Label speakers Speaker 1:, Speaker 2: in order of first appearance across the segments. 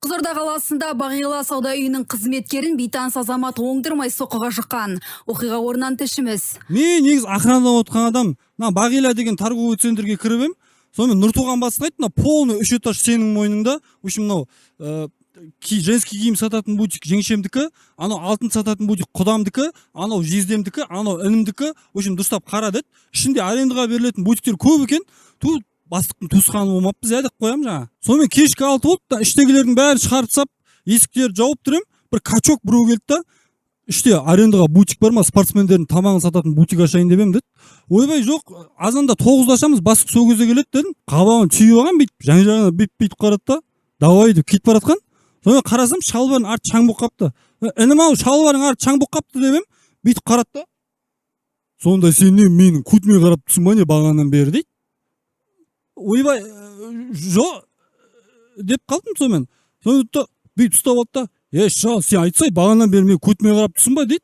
Speaker 1: Қызылорда қаласында Бағила сауда үйінің қызметкерін бейтаныс азамат оңдырмай соққыға жыққан. Оқиға орнынан тілшіміз.
Speaker 2: Мен негіз охранада отқан адам, Бағила деген торговый центрге кіріп ем. Сонымен Нұртуған бастық айтты, полный 3 этаж сенің мойныңда. В общем, женский киім сататын бутик жеңшемдікі, анау алтын сататын бутик құдамдікі, анау жездемдікі, анау інімдікі. В общем, дұрыстап қара деді. Ішінде арендаға берілетін бутиктер көп екен. Бастықтың туысқаны болмаппыз, деп қоям жаңа. Сонымен кешкі 6 болды да, іштегілердің бәрін шығарып сап, есіктерді жауып тұрым. Бір качок біреу келді да, іште арендаға бутик бар ма, спортсмендердің тамағын сататын бутик ашайын деп ем деді. Ойбай, жоқ, азанда 9-да ашамыз, бастық сол кезде келеді дедім. Қабағын түйіп алған, бүйтіп жаңа бүйтіп қарады да, давай деп кетіп бара жатқан. Сонымен қарасам, шалбардың арты шаң болып қапты. Інім ау, шалбарың арты шаң болып қапты деп ем, бүйтіп қарады да. Сонда сен не менің көтіме қарап тұрсың ба не бағаннан бері дейді. Ойбай, жоқ деп қалдым сонымен. Сонымен бүйтіп ұстап алды да, шал, сен айтсай, бағаннан бері мен көтіме қарап тұрсың ба дейді.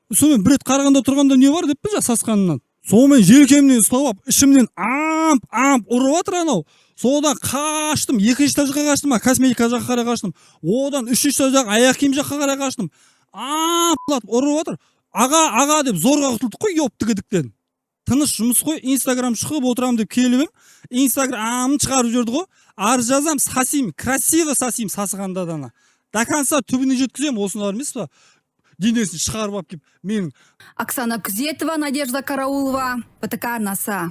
Speaker 2: Сонымен бір рет қарағанда тұрғанда не бар деп пе сасқанынан. Сонымен желкемнен ұстап алып, ішімнен амп ұрып жатыр анау. Содан қаштым, 2-ші этажға қаштым, косметика жаққа қарай қаштым. Одан 3-ші этажға аяқ киім жаққа қарай қаштым. Ұрып жатыр. Аға деп зорға құтылдық қой, ептігідіктен. Тыныш жұмыс қой, Инстаграм шығып отырам деп келіп ем. Инстаграмын шығарып жүрді ғой. Ар жазам, сасим, красиво сасим, сасығанда дана. До конца түбіне жеткізем, осылар емес па? Денесін шығарып алып кеп, мен.
Speaker 1: Оксана Күзетова, Надежда Караулова, ПТК арнасы.